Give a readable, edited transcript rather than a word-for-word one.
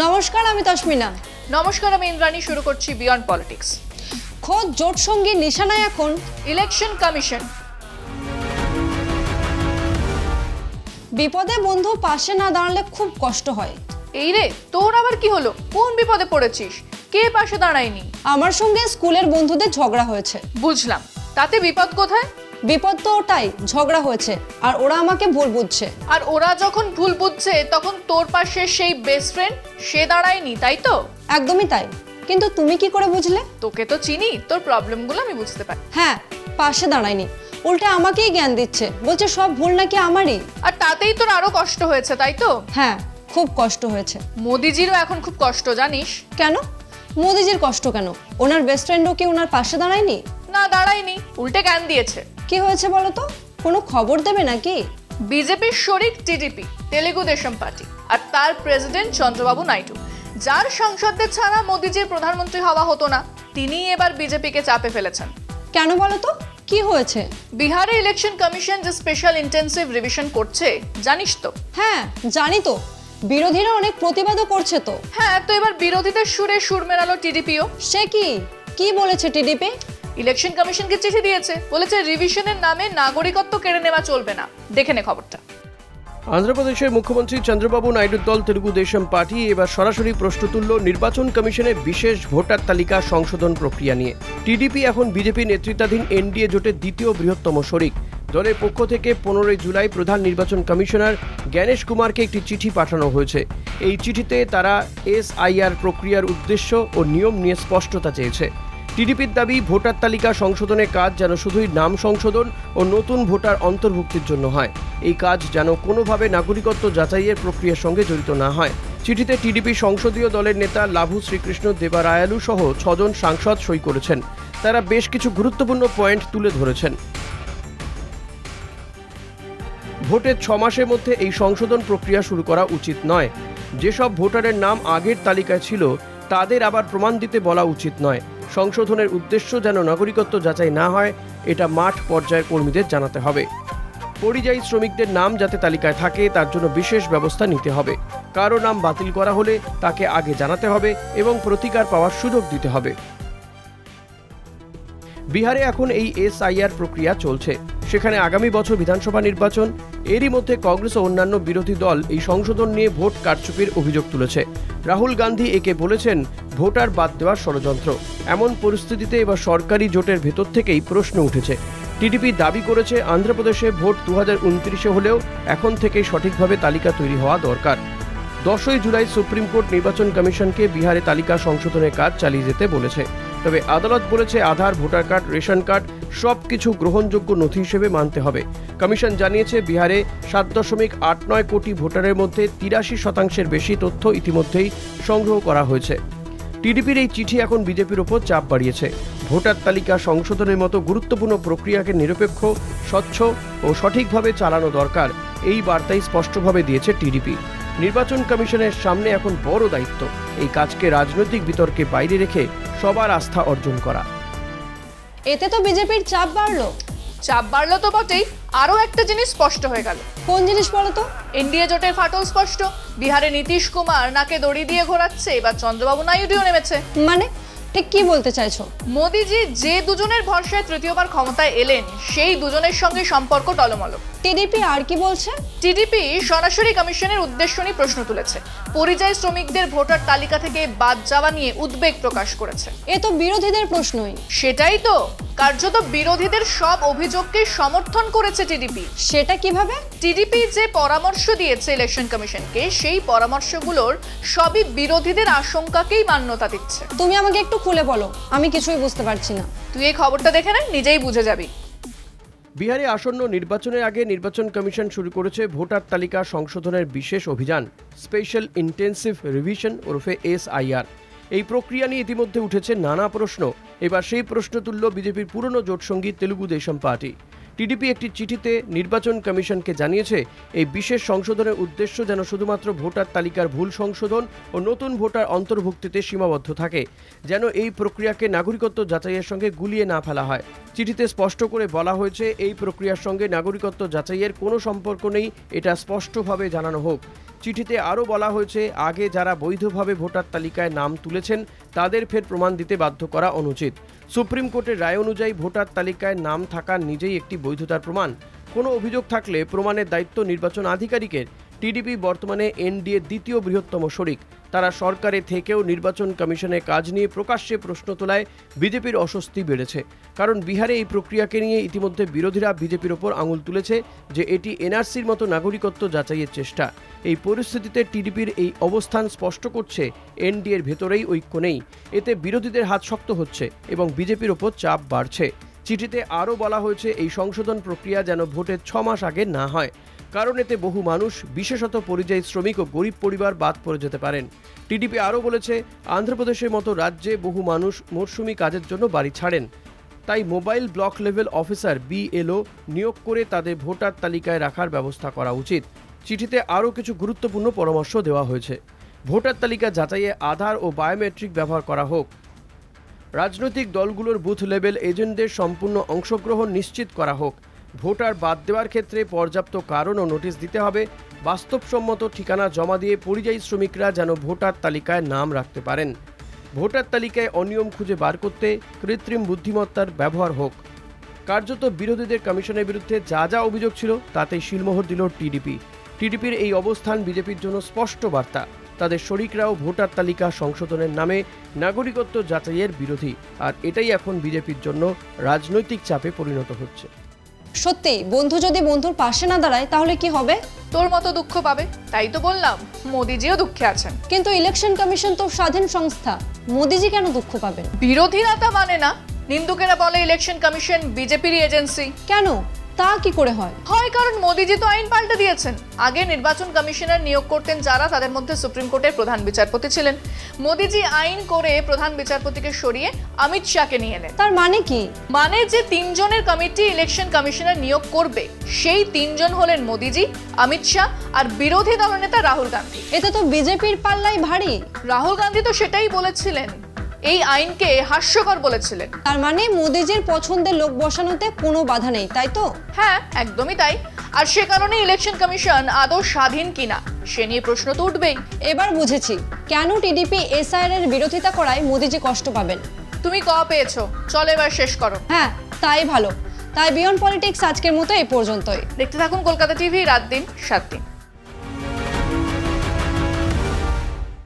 নমস্কার, আমি তসমিনা। নমস্কার, আমি ইন্দ্রাণী। শুরু করছি বিয়ন্ড পলিটিক্স। খোদ জোট সঙ্গী নিশানায় এখন ইলেকশন কমিশন। বিপদে বন্ধু পাশে না দাঁড়ালে খুব কষ্ট হয়। এই রে, তোর আবার কি হলো? কোন বিপদে পড়েছিস? কে পাশে দাঁড়ায়নি? আমার সঙ্গে স্কুলের বন্ধুদের ঝগড়া হয়েছে। বুঝলাম, তাতে বিপদ কোথায়? বিপদ তো ওটাই, ঝগড়া হয়েছে আর ওরা আমাকে ভুল বুঝছে। আর ওরা যখন ভুল বুঝছে তখন তোর পাশে সেই বেস্ট ফ্রেন্ড সে দাঁড়ায়নি, তাই তো? একদমই তাই। কিন্তু তুমি কি করে বুঝলে? তোকে তো চিনি, তোর প্রবলেমগুলো আমি বুঝতে পারি। হ্যাঁ, পাশে দাঁড়ায়নি, উল্টে আমাকেই জ্ঞান দিচ্ছে, বলছে সব ভুল নাকি আমারই। আর তাতেই তোর আরো কষ্ট হয়েছে, তাই তো? হ্যাঁ, খুব কষ্ট হয়েছে। মোদিজিরও এখন খুব কষ্ট, জানিস? কেন? মোদিজির কষ্ট কেন? ওনার বেস্ট ফ্রেন্ডও কি ওনার পাশে দাঁড়ায়নি? না, দাঁড়ায়নি, উল্টে জ্ঞান দিয়েছে। কি হয়েছে বলো তো? কোনো খবর দেবে নাকি? বিজেপির শরিক টিডিপি, তেলেগু দেশম পার্টি, আর তার প্রেসিডেন্ট চন্দ্রবাবু নাইডু, যার সাংসদদের ছাড়া মোদিজির প্রধানমন্ত্রী হওয়া হতো না, তিনি এবার বিজেপিকে চাপে ফেলেছেন। কেন বলো তো, কি হয়েছে? বিহারে ইলেকশন কমিশন যে স্পেশাল ইন্টেন্সিভ রিভিশন করছে, জানিস তো? হ্যাঁ, জানি তো। বিরোধীরা অনেক প্রতিবাদও করছে তো। হ্যাঁ, তো এবার বিরোধীদের সুরে সুর মেলালো টিডিপিও। সে কি বলেছে টিডিপি? ইলেকশন কমিশনকে চিঠি দিয়েছে, বলেছে রিভিশনের নামে নাগরিকত্ব কেড়ে নেওয়া চলবে না। দেখে নে খবরটা। আন্ধ্রপ্রদেশের মুখ্যমন্ত্রী চন্দ্রবাবু নাইডুর দল তেলুগু দেশম পার্টি এবার সরাসরি প্রশ্ন তুলল নির্বাচন কমিশনের বিশেষ ভোটার তালিকা সংশোধন প্রক্রিয়া নিয়ে। টিডিপি এখন বিজেপি নেতৃত্বাধীন এনডিএ জোটের দ্বিতীয় বৃহত্তম শরিক। দলের পক্ষ থেকে 15 জুলাই প্রধান নির্বাচন কমিশনার জ্ঞানেশ কুমারকে একটি চিঠি পাঠানো হয়েছে। এই চিঠিতে তারা এসআইআর প্রক্রিয়ার উদ্দেশ্য ও নিয়ম নিয়ে স্পষ্টতা চেয়েছে। টিডিপির দাবি, ভোটার তালিকা সংশোধনের কাজ যেন শুধুই নাম সংশোধন ও নতুন ভোটার অন্তর্ভুক্তির জন্য হয়। এই কাজ যেন কোনোভাবে নাগরিকত্ব যাচাইয়ের প্রক্রিয়ার সঙ্গে জড়িত না হয়। চিঠিতে টিডিপি সংসদীয় দলের নেতা লাভু শ্রীকৃষ্ণ দেবারায়ালু সহ 6 জন সাংসদ সই করেছেন। তারা বেশ কিছু গুরুত্বপূর্ণ পয়েন্ট তুলে ধরেছেন। ভোটের 6 মাসের মধ্যে এই সংশোধন প্রক্রিয়া শুরু করা উচিত নয়। যেসব ভোটারের নাম আগের তালিকায় ছিল তাদের আবার প্রমাণ দিতে বলা উচিত নয়। সংশোধনের উদ্দেশ্য যেন নাগরিকত্ব যাচাই না হয়, এটা মাঠ পর্যায়ের কর্মীদের জানাতে হবে। পরিযায়ী শ্রমিকদের নাম যাতে তালিকায় থাকে তার জন্য বিশেষ ব্যবস্থা নিতে হবে। কারো নাম বাতিল করা হলে তাকে আগে জানাতে হবে এবং প্রতিকার পাওয়ার সুযোগ দিতে হবে। বিহারে এখন এই এসআইআর প্রক্রিয়া চলছে। সেখানে আগামী বছর বিধানসভা নির্বাচন। এরই মধ্যে কংগ্রেস ও অন্যান্য বিরোধী দল এই সংশোধন নিয়ে ভোট কারচুপির অভিযোগ তুলেছে। রাহুল গান্ধী একে বলেছেন ভোটার বাদ দেওয়ার ষড়যন্ত্র। এমন পরিস্থিতিতে এবার সরকারি জোটের ভেতর থেকেই প্রশ্ন উঠেছে। টিডিপি দাবি করেছে আন্ধ্রপ্রদেশে ভোট 2029-এ হলেও এখন থেকেই সঠিকভাবে তালিকা তৈরি হওয়া দরকার। 10 জুলাই সুপ্রিম কোর্ট নির্বাচন কমিশনকে বিহারে তালিকা সংশোধনের কাজ চালিয়ে যেতে বলেছে। তবে আদালত বলেছে আধার, ভোটার কার্ড, রেশন কার্ড সবকিছু গ্রহণযোগ্য নথি হিসেবে মানতে হবে। কমিশন জানিয়েছে বিহারে 7.89 কোটি ভোটারের মধ্যে 83% বেশি তথ্য ইতিমধ্যেই সংগ্রহ করা হয়েছে। টিডিপির এই চিঠি এখন বিজেপির ওপর চাপ বাড়িয়েছে। ভোটার তালিকা সংশোধনের মতো গুরুত্বপূর্ণ প্রক্রিয়াকে নিরপেক্ষ, স্বচ্ছ ও সঠিকভাবে চালানো দরকার, এই বার্তাই স্পষ্টভাবে দিয়েছে টিডিপি। নির্বাচন কমিশনের সামনে এখন বড় দায়িত্ব এই কাজকে রাজনৈতিক বিতর্কে বাইরে রেখে সবার আস্থা অর্জন করা। এতে তো বিজেপির চাপ বাড়লো। চাপ বাড়লো তো বটেই, আরো একটা জিনিস স্পষ্ট হয়ে গেল। কোন জিনিস বলো তো? এনডিএ জোটের ফাটল স্পষ্ট। বিহারে নীতিশ কুমার নাকে দড়ি দিয়ে ঘোরাচ্ছে, এবার চন্দ্রবাবু নাইডুও নেমেছে। মানে ঠিক কি বলতে চাইছো? মোদিজি যে দুজনের ভরসায় তৃতীয়বার ক্ষমতায় এলেন সেই দুজনের সঙ্গে সম্পর্ক টলমল। টিডিপি আর কি বলছে? টিডিপি সরাসরি কমিশনের উদ্দেশ্য নিয়ে প্রশ্ন তুলেছে। পরিযায়ী শ্রমিকদের ভোটার তালিকা থেকে বাদ যাওয়া নিয়ে উদ্বেগ প্রকাশ করেছে। এ তো বিরোধীদের প্রশ্নই। সেটাই তো, কার্যত বিরোধীদের সব অভিযোগকে সমর্থন করেছে টিডিপি। সেটা কিভাবে? টিডিপি যে পরামর্শ দিয়েছে ইলেকশন কমিশনকে, সেই পরামর্শগুলোর সবই বিরোধীদের আশঙ্কাকেই মান্যতা দিচ্ছে। তুমি আমাকে একটু খুলে বলো, আমি কিছুই বুঝতে পারছি না। তুই এই খবরটা দেখে নে, নিজেই বুঝে যাবি। বিহারে আসন্ন নির্বাচনের আগে নির্বাচন কমিশন শুরু করেছে ভোটার তালিকা সংশোধনের বিশেষ অভিযান, স্পেশাল ইন্টেন্সিভ রিভিশন ওরফে এসআইআর। এই প্রক্রিয়া নিয়ে ইতিমধ্যে উঠেছে নানা প্রশ্ন। এবার সেই প্রশ্ন তুলল বিজেপির পুরনো জোটসঙ্গী তেলুগু দেশম পার্টি। টিডিপি একটি চিঠিতে নির্বাচন কমিশনকে জানিয়েছে এই বিশেষ সংশোধনের উদ্দেশ্য যেন শুধুমাত্র ভোটার তালিকার ভুল সংশোধন ও নতুন ভোটার অন্তর্ভুক্তিতে সীমাবদ্ধ থাকে, যেন এই প্রক্রিয়াকে নাগরিকত্ব যাচাইয়ের সঙ্গে গুলিয়ে না ফেলা হয়। চিঠিতে স্পষ্ট করে বলা হয়েছে এই প্রক্রিয়ার সঙ্গে নাগরিকত্ব যাচাইয়ের কোনো সম্পর্ক নেই, এটা স্পষ্টভাবে জানানো হোক। চিঠিতে আরও বলা হয়েছে, আগে যারা বৈধভাবে ভোটার তালিকায় নাম তুলেছেন তাদের ফের প্রমাণ দিতে বাধ্য করা অনুচিত। সুপ্রিম কোর্টের রায় অনুযায়ী ভোটার তালিকায় নাম থাকা নিজেই একটি বৈধতার প্রমাণ। কোনো অভিযোগ থাকলে প্রমাণের দায়িত্ব নির্বাচন আধিকারিকের। টিডিপি বর্তমানে এনডিএর দ্বিতীয় বৃহত্তম শরিক। তারা সরকারে থেকেও নির্বাচন কমিশনের কাজ নিয়ে প্রকাশ্যে প্রশ্ন তোলায় বিজেপির অস্বস্তি বেড়েছে। কারণ বিহারে এই প্রক্রিয়াকে নিয়ে ইতিমধ্যে বিরোধীরা বিজেপির ওপর আঙুল তুলেছে যে এটি এনআরসির মতো নাগরিকত্ব যাচাইয়ের চেষ্টা। এই পরিস্থিতিতে টিডিপির এই অবস্থান স্পষ্ট করছে এনডিএর ভেতরেই ঐক্য নেই। এতে বিরোধীদের হাত শক্ত হচ্ছে এবং বিজেপির ওপর চাপ বাড়ছে। চিঠিতে আরও বলা হয়েছে, এই সংশোধন প্রক্রিয়া যেন ভোটের 6 মাস আগে না হয়, কারণ এতে বহু মানুষ, বিশেষত পরিযায়ী শ্রমিক ও গরিব পরিবার বাদ পড়ে যেতে পারেন। টিডিপি আরও বলেছে, অন্ধ্রপ্রদেশের মতো রাজ্যে বহু মানুষ মরশুমি কাজের জন্য বাড়ি ছাড়েন। তাই mobile block level officer BLO নিয়োগ করে তাদের ভোটার তালিকায় রাখার ব্যবস্থা করা উচিত। চিঠিতে আরও কিছু গুরুত্বপূর্ণ পরামর্শ দেওয়া হয়েছে। ভোটার তালিকা যাচাইয়ে আধার ও বায়োমেট্রিক ব্যবহার করা হোক। রাজনৈতিক দলগুলোর বুথ লেভেল এজেন্টদের সম্পূর্ণ অংশগ্রহণ নিশ্চিত করা হোক। ভোটার বাদ দেওয়ার ক্ষেত্রে পর্যাপ্ত কারণ ও নোটিশ দিতে হবে। বাস্তবসম্মত ঠিকানা জমা দিয়ে পরিযায়ী শ্রমিকরা যেন ভোটার তালিকায় নাম রাখতে পারেন। ভোটার তালিকায় অনিয়ম খুঁজে বার করতে কৃত্রিম বুদ্ধিমত্তার ব্যবহার হোক। কার্যত বিরোধীদের কমিশনের বিরুদ্ধে যা যা অভিযোগ ছিল তাতেই শিলমোহর দিল টিডিপি। টিডিপির এই অবস্থান বিজেপির জন্য স্পষ্ট বার্তা। তাদের শরিকরাও ভোটার তালিকা সংশোধনের নামে নাগরিকত্ব যাচাইয়ের বিরোধী, আর এটাই এখন বিজেপির জন্য রাজনৈতিক চাপে পরিণত হচ্ছে। সত্যি, বন্ধু যদি বন্ধুর পাশে না দাঁড়ায় তাহলে কি হবে? তোর মতো দুঃখ পাবে। তাই তো বললাম, মোদিজিও দুঃখে আছেন। কিন্তু ইলেকশন কমিশন তো স্বাধীন সংস্থা, মোদিজি কেন দুঃখ পাবেন? বিরোধীরা তা মানে না। নিন্দুকেরা বলে ইলেকশন কমিশন বিজেপির এজেন্সি। কেন? তা কি করে হয়? কারণ মোদিজি তো আইন পাল্টে দিয়েছেন। আগে নির্বাচন কমিশনার নিয়োগ করতেন যারা, তাদের মধ্যে সুপ্রিম কোর্টের প্রধান বিচারপতি ছিলেন। মোদিজি আইন করে প্রধান বিচারপতিকে সরিয়ে অমিত শাহকে নিয়ে এলেন। তার মানে কি? মানে যে 3 জনের কমিটি ইলেকশন কমিশনার নিয়োগ করবে, সেই 3 জন হলেন মোদিজি, অমিত শাহ আর বিরোধী দলনেতা রাহুল গান্ধী। এতে তো বিজেপির পাল্লাই ভারী। রাহুল গান্ধী তো সেটাই বলেছিলেন, এই আইনকে হাস্যকর বলেছিলেন। তার মানে মোদিজির পছন্দের লোক বসানোতে কোনো বাধা নেই, তাই তো? হ্যাঁ, একদমই তাই। আর সে কারণে ইলেকশন কমিশন আদৌ স্বাধীন কিনা সে নিয়ে প্রশ্ন তো উঠবেই। এবার বুঝেছি কেন টিডিপি SIR এর বিরোধিতা করায় মোদিজি কষ্ট পাবেন। তুমি পেয়েছো, চলো এবার শেষ করো। হ্যাঁ, তাই ভালো। তাই বিয়ন্ড পলিটিক্স আজকের মতো এই পর্যন্তই। দেখতে থাকুন কলকাতা টিভি, রাত দিন 7 দিন।